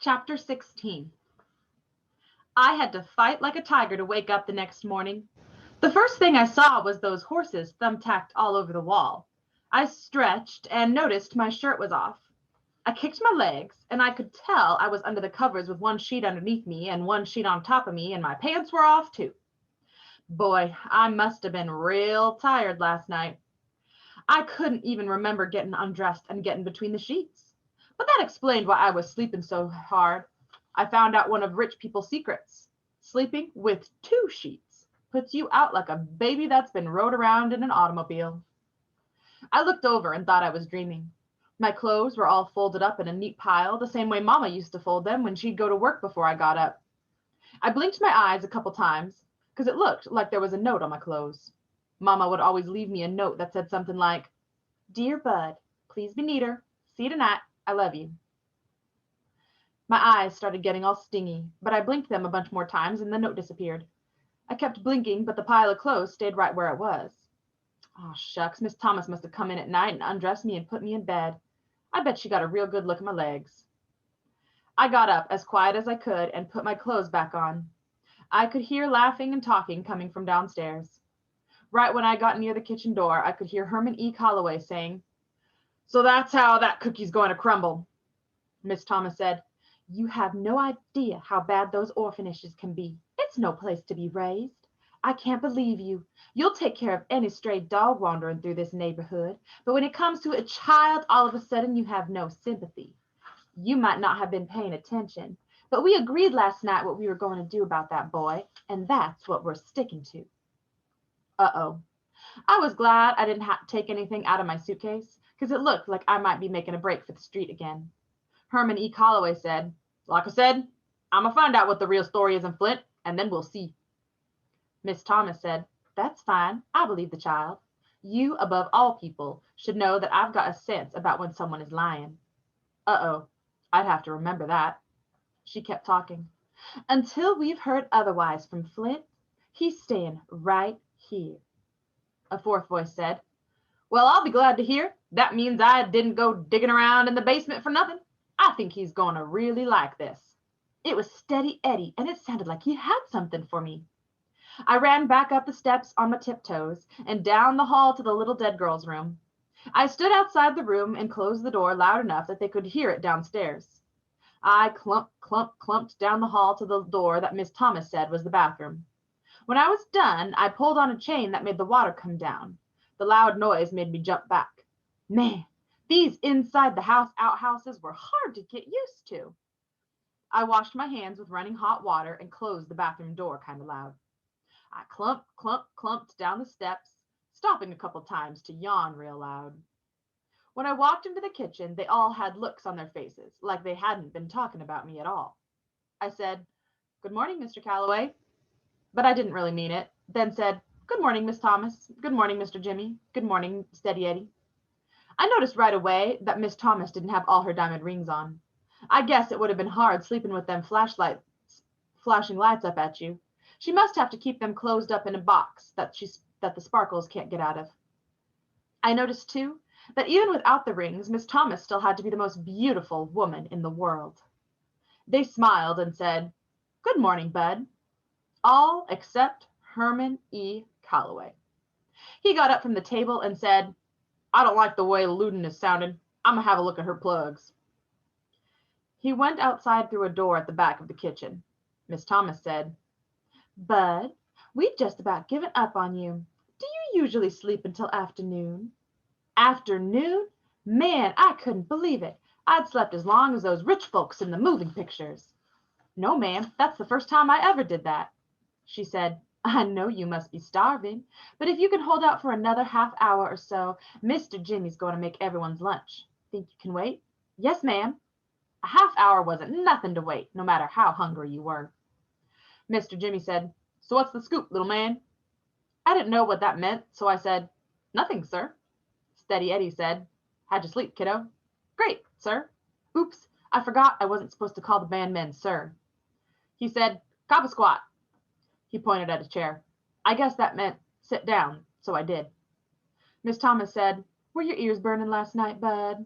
Chapter 16. I had to fight like a tiger to wake up the next morning. The first thing I saw was those horses thumbtacked all over the wall. I stretched and noticed my shirt was off. I kicked my legs, and I could tell I was under the covers with one sheet underneath me and one sheet on top of me, and my pants were off too. Boy, I must have been real tired last night. I couldn't even remember getting undressed and getting between the sheets. But that explained why I was sleeping so hard. I found out one of rich people's secrets. Sleeping with two sheets puts you out like a baby that's been rode around in an automobile. I looked over and thought I was dreaming. My clothes were all folded up in a neat pile, the same way Mama used to fold them when she'd go to work before I got up. I blinked my eyes a couple times because it looked like there was a note on my clothes. Mama would always leave me a note that said something like, "Dear Bud, please be neater. See you tonight. I love you." My eyes started getting all stingy, but I blinked them a bunch more times and the note disappeared. I kept blinking, but the pile of clothes stayed right where it was. Oh, shucks, Miss Thomas must have come in at night and undressed me and put me in bed. I bet she got a real good look at my legs. I got up as quiet as I could and put my clothes back on. I could hear laughing and talking coming from downstairs. Right when I got near the kitchen door, I could hear Herman E. Calloway saying, "So that's how that cookie's going to crumble." Miss Thomas said, "You have no idea how bad those orphanages can be. It's no place to be raised. I can't believe you. You'll take care of any stray dog wandering through this neighborhood, but when it comes to a child, all of a sudden you have no sympathy. You might not have been paying attention, but we agreed last night what we were going to do about that boy, and that's what we're sticking to." Uh-oh. I was glad I didn't take anything out of my suitcase, because it looked like I might be making a break for the street again. Herman E. Calloway said, "Like I said, I'm going to find out what the real story is in Flint, and then we'll see." Miss Thomas said, "That's fine. I believe the child. You, above all people, should know that I've got a sense about when someone is lying." Uh-oh. I'd have to remember that. She kept talking. "Until we've heard otherwise from Flint, he's staying right here." A fourth voice said, "Well, I'll be glad to hear. That means I didn't go digging around in the basement for nothing. I think he's going to really like this." It was Steady Eddie, and it sounded like he had something for me. I ran back up the steps on my tiptoes and down the hall to the little dead girl's room. I stood outside the room and closed the door loud enough that they could hear it downstairs. I clumped down the hall to the door that Miss Thomas said was the bathroom. When I was done, I pulled on a chain that made the water come down. The loud noise made me jump back. Man, these inside the house outhouses were hard to get used to. I washed my hands with running hot water and closed the bathroom door kind of loud. I clumped down the steps, stopping a couple times to yawn real loud. When I walked into the kitchen, they all had looks on their faces, like they hadn't been talking about me at all. I said, "Good morning, Mr. Calloway," but I didn't really mean it, then said, "Good morning, Miss Thomas. Good morning, Mr. Jimmy. Good morning, Steady Eddie." I noticed right away that Miss Thomas didn't have all her diamond rings on. I guess it would have been hard sleeping with them flashing lights up at you. She must have to keep them closed up in a box that the sparkles can't get out of. I noticed, too, that even without the rings, Miss Thomas still had to be the most beautiful woman in the world. They smiled and said, "Good morning, Bud." All except Herman E. Calloway. He got up from the table and said, "I don't like the way Loudon is sounding. I'm going to have a look at her plugs." He went outside through a door at the back of the kitchen. Miss Thomas said, "Bud, we've just about given up on you. Do you usually sleep until afternoon?" Afternoon? Man, I couldn't believe it. I'd slept as long as those rich folks in the moving pictures. "No, ma'am, that's the first time I ever did that." She said, "I know you must be starving, but if you can hold out for another half hour or so, Mr. Jimmy's going to make everyone's lunch. Think you can wait?" "Yes, ma'am." A half hour wasn't nothing to wait, no matter how hungry you were. Mr. Jimmy said, "So what's the scoop, little man?" I didn't know what that meant, so I said, "Nothing, sir." Steady Eddie said, "How'd you sleep, kiddo?" "Great, sir." "Oops, I forgot I wasn't supposed to call the bandmen sir." He said, "Cop a squat." He pointed at a chair. I guess that meant sit down, so I did. Miss Thomas said, "Were your ears burning last night, Bud?"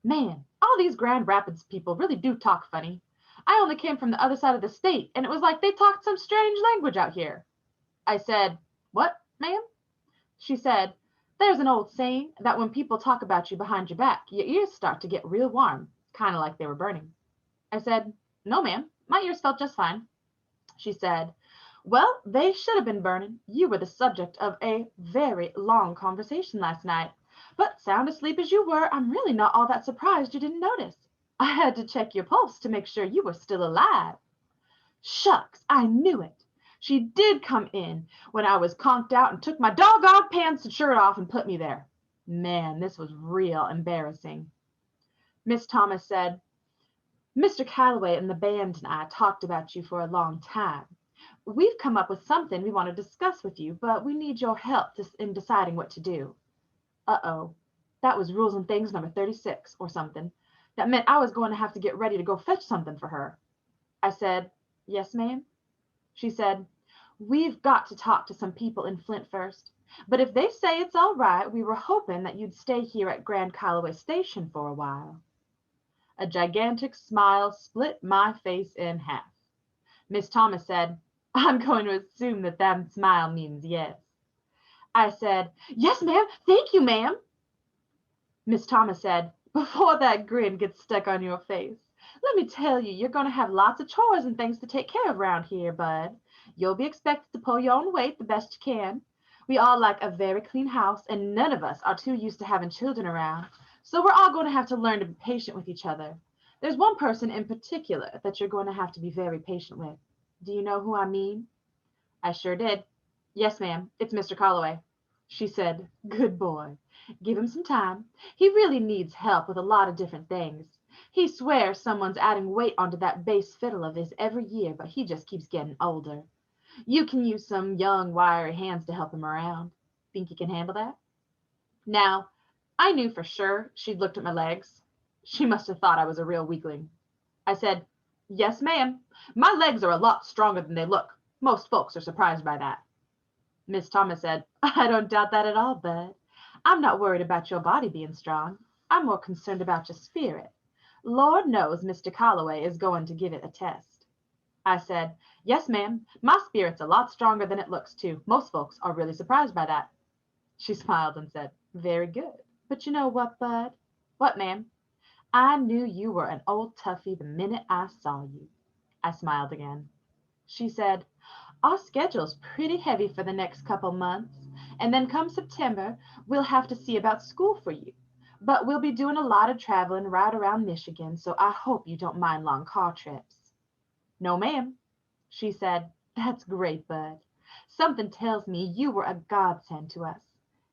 Man, all these Grand Rapids people really do talk funny. I only came from the other side of the state, and it was like they talked some strange language out here. I said, what, ma'am? She said, there's an old saying that when people talk about you behind your back, your ears start to get real warm, kind of like they were burning. I said, no, ma'am, my ears felt just fine. She said, well, they should have been burning. You were the subject of a very long conversation last night. But sound asleep as you were, I'm really not all that surprised you didn't notice. I had to check your pulse to make sure you were still alive. Shucks, I knew it. She did come in when I was conked out and took my doggone pants and shirt off and put me there. Man, this was real embarrassing. Miss Thomas said, Mr. Calloway and the band and I talked about you for a long time. We've come up with something we want to discuss with you, but we need your help in deciding what to do. Uh-oh, that was Rules and Things number 36 or something. That meant I was going to have to get ready to go fetch something for her. I said, yes, ma'am. She said, we've got to talk to some people in Flint first, but if they say it's all right, we were hoping that you'd stay here at Grand Calloway Station for a while. A gigantic smile split my face in half. Miss Thomas said, I'm going to assume that smile means yes. I said, yes, ma'am. Thank you, ma'am. Miss Thomas said, before that grin gets stuck on your face, let me tell you, you're going to have lots of chores and things to take care of around here, bud. You'll be expected to pull your own weight the best you can. We all like a very clean house, and none of us are too used to having children around, so we're all going to have to learn to be patient with each other. There's one person in particular that you're going to have to be very patient with. Do you know who I mean? I sure did. Yes, ma'am, it's Mr. Calloway. She said, good boy. Give him some time. He really needs help with a lot of different things. He swears someone's adding weight onto that bass fiddle of his every year, but he just keeps getting older. You can use some young, wiry hands to help him around. Think you can handle that? Now, I knew for sure she'd looked at my legs. She must have thought I was a real weakling. I said, yes, ma'am. My legs are a lot stronger than they look. Most folks are surprised by that. Miss Thomas said, I don't doubt that at all, bud. I'm not worried about your body being strong. I'm more concerned about your spirit. Lord knows Mr. Calloway is going to give it a test. I said, yes, ma'am. My spirit's a lot stronger than it looks, too. Most folks are really surprised by that. She smiled and said, very good. But you know what, bud? What, ma'am? I knew you were an old toughie the minute I saw you. I smiled again. She said, our schedule's pretty heavy for the next couple months, and then come September, we'll have to see about school for you. But we'll be doing a lot of traveling right around Michigan, so I hope you don't mind long car trips. No, ma'am. She said, that's great, bud. Something tells me you were a godsend to us.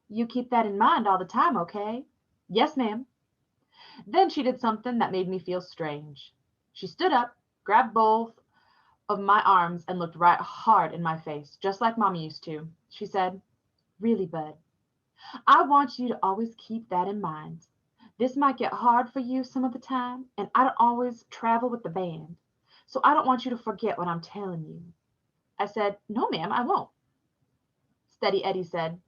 You keep that in mind all the time, okay? Yes, ma'am. Then she did something that made me feel strange. She stood up, grabbed both of my arms, and looked right hard in my face, just like Mommy used to. She said, really, bud, I want you to always keep that in mind. This might get hard for you some of the time, and I don't always travel with the band, so I don't want you to forget what I'm telling you. I said, no, ma'am, I won't. Steady Eddie said,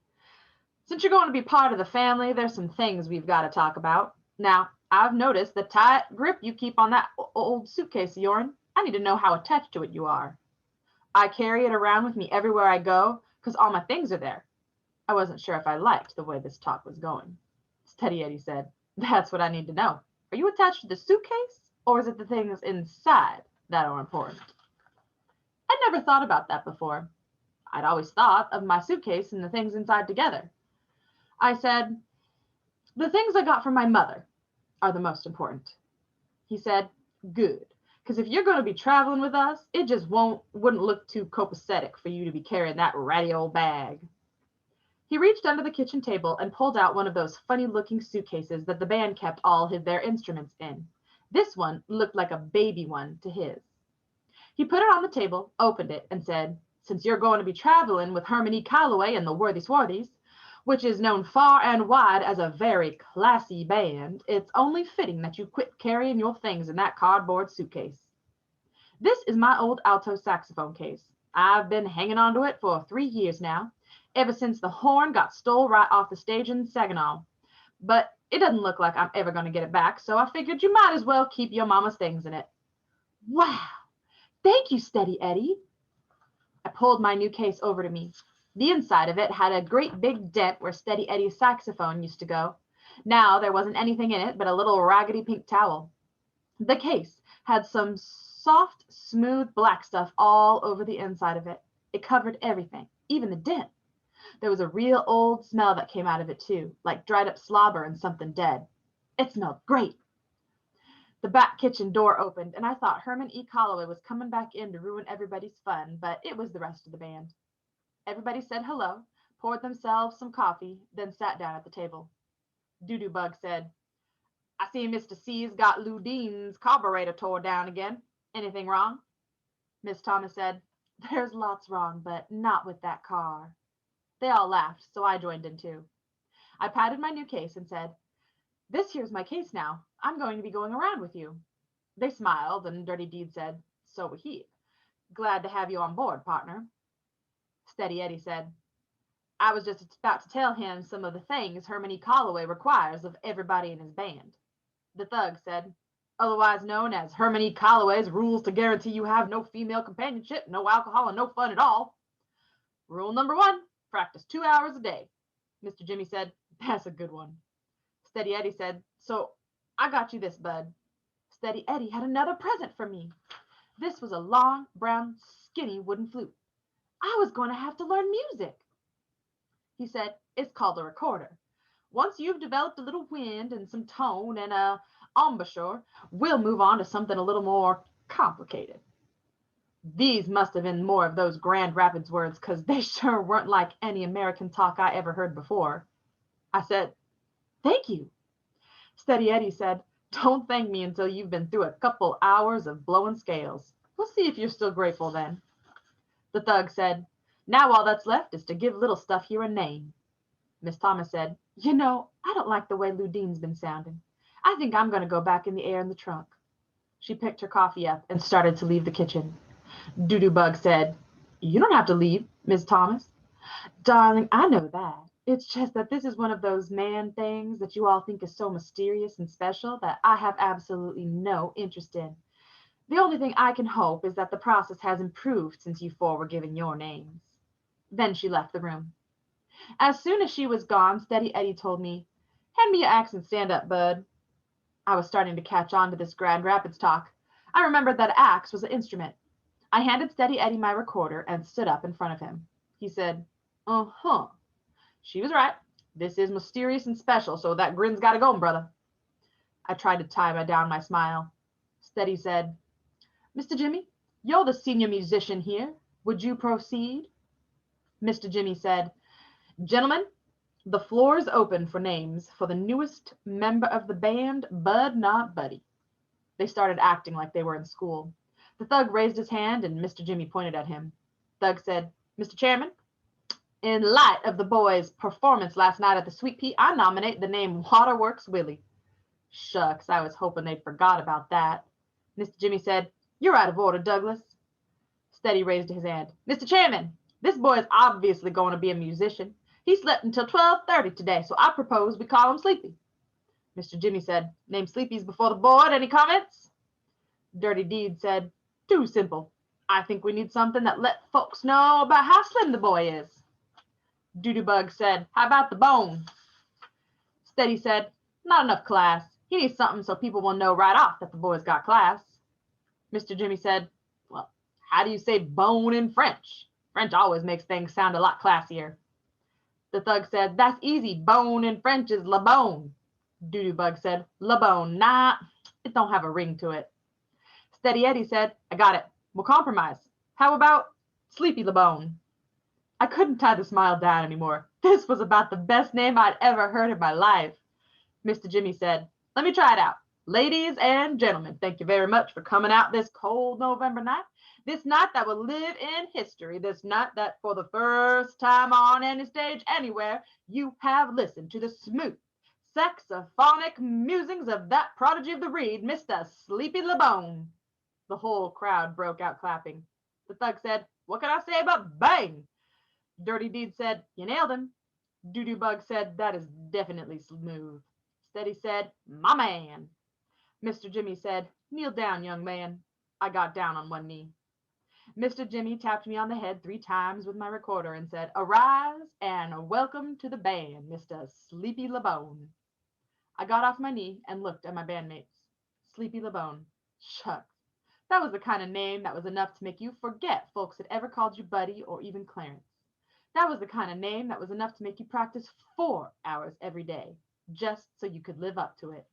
since you're going to be part of the family, there's some things we've got to talk about. Now, I've noticed the tight grip you keep on that old suitcase of yours. I need to know how attached to it you are. I carry it around with me everywhere I go because all my things are there. I wasn't sure if I liked the way this talk was going. Steady Eddie said, that's what I need to know. Are you attached to the suitcase, or is it the things inside that are important? I'd never thought about that before. I'd always thought of my suitcase and the things inside together. I said, the things I got from my mother are the most important. He said, good, because if you're going to be traveling with us, it just wouldn't look too copacetic for you to be carrying that ratty old bag. He reached under the kitchen table and pulled out one of those funny-looking suitcases that the band kept all their instruments in. This one looked like a baby one to his. He put it on the table, opened it, and said, since you're going to be traveling with Herman E. Calloway and the Worthy Swarthies, which is known far and wide as a very classy band, it's only fitting that you quit carrying your things in that cardboard suitcase. This is my old alto saxophone case. I've been hanging on to it for 3 years now, ever since the horn got stole right off the stage in Saginaw. But it doesn't look like I'm ever going to get it back, so I figured you might as well keep your mama's things in it. Wow! Thank you, Steady Eddie. I pulled my new case over to me. The inside of it had a great big dent where Steady Eddie's saxophone used to go. Now there wasn't anything in it but a little raggedy pink towel. The case had some soft, smooth black stuff all over the inside of it. It covered everything, even the dent. There was a real old smell that came out of it, too, like dried up slobber and something dead. It smelled great. The back kitchen door opened, and I thought Herman E. Calloway was coming back in to ruin everybody's fun, but it was the rest of the band. Everybody said hello, poured themselves some coffee, then sat down at the table. Doodoo Bug said, I see Mr. C's got Lou Dean's carburetor tore down again. Anything wrong? Miss Thomas said, There's lots wrong, but not with that car. They all laughed, so I joined in too. I patted my new case and said, This here's my case now. I'm going to be going around with you. They smiled, and Dirty Deed said, So would he. Glad to have you on board, partner. Steady Eddie said, I was just about to tell him some of the things Herman E. Calloway requires of everybody in his band. The thug said, otherwise known as Herman E. Calloway's rules to guarantee you have no female companionship, no alcohol, and no fun at all. Rule number 1, practice 2 hours a day. Mr. Jimmy said, That's a good one. Steady Eddie said, So I got you this, bud. Steady Eddie had another present for me. This was a long, brown, skinny wooden flute. I was going to have to learn music. He said, It's called a recorder. Once you've developed a little wind and some tone and a embouchure, we'll move on to something a little more complicated. These must have been more of those Grand Rapids words, because they sure weren't like any American talk I ever heard before. I said, Thank you. Steady Eddie said, Don't thank me until you've been through a couple hours of blowing scales. We'll see if you're still grateful then. The thug said, Now all that's left is to give little stuff here a name. Miss Thomas said, You know, I don't like the way Lou Dean's been sounding. I think I'm going to go back in the air in the trunk. She picked her coffee up and started to leave the kitchen. Doodoo Bug said, You don't have to leave, Miss Thomas. Darling, I know that. It's just that this is one of those man things that you all think is so mysterious and special that I have absolutely no interest in. The only thing I can hope is that the process has improved since you four were given your names. Then she left the room. As soon as she was gone, Steady Eddie told me, Hand me your axe and stand up, bud. I was starting to catch on to this Grand Rapids talk. I remembered that axe was an instrument. I handed Steady Eddie my recorder and stood up in front of him. He said, Uh-huh. She was right. This is mysterious and special, so that grin's gotta go, brother. I tried to tie down my smile. Steady said, Mr. Jimmy, you're the senior musician here. Would you proceed? Mr. Jimmy said, Gentlemen, the floor is open for names for the newest member of the band, Bud Not Buddy. They started acting like they were in school. The thug raised his hand and Mr. Jimmy pointed at him. Thug said, Mr. Chairman, in light of the boys' performance last night at the Sweet Pea, I nominate the name Waterworks Willie. Shucks, I was hoping they'd forgot about that. Mr. Jimmy said, You're out of order, Douglas. Steady raised his hand. Mr. Chairman, this boy is obviously going to be a musician. He slept until 12:30 today, so I propose we call him Sleepy. Mr. Jimmy said, Name Sleepy's before the board. Any comments? Dirty Deed said, Too simple. I think we need something that let folks know about how slim the boy is. Doodoo Bug said, How about the bone? Steady said, Not enough class. He needs something so people will know right off that the boy's got class. Mr. Jimmy said, Well, how do you say bone in French? French always makes things sound a lot classier. The thug said, That's easy. Bone in French is la bone. Doodoo Bug said, La bone. Nah, it don't have a ring to it. Steady Eddie said, I got it. We'll compromise. How about Sleepy La Bone? I couldn't tie the smile down anymore. This was about the best name I'd ever heard in my life. Mr. Jimmy said, Let me try it out. Ladies and gentlemen, thank you very much for coming out this cold November night. This night that will live in history. This night that for the first time on any stage anywhere, you have listened to the smooth, saxophonic musings of that prodigy of the reed, Mr. Sleepy La Bone. The whole crowd broke out clapping. The thug said, What can I say about bang? Dirty Deed said, You nailed him. Doodoo Bug said, That is definitely smooth. Steady said, My man. Mr. Jimmy said, Kneel down, young man. I got down on one knee. Mr. Jimmy tapped me on the head 3 times with my recorder and said, "Arise and welcome to the band, Mr. Sleepy LeBone." I got off my knee and looked at my bandmates. Sleepy LeBone. Shucks. That was the kind of name that was enough to make you forget folks had ever called you Buddy or even Clarence. That was the kind of name that was enough to make you practice 4 hours every day, just so you could live up to it.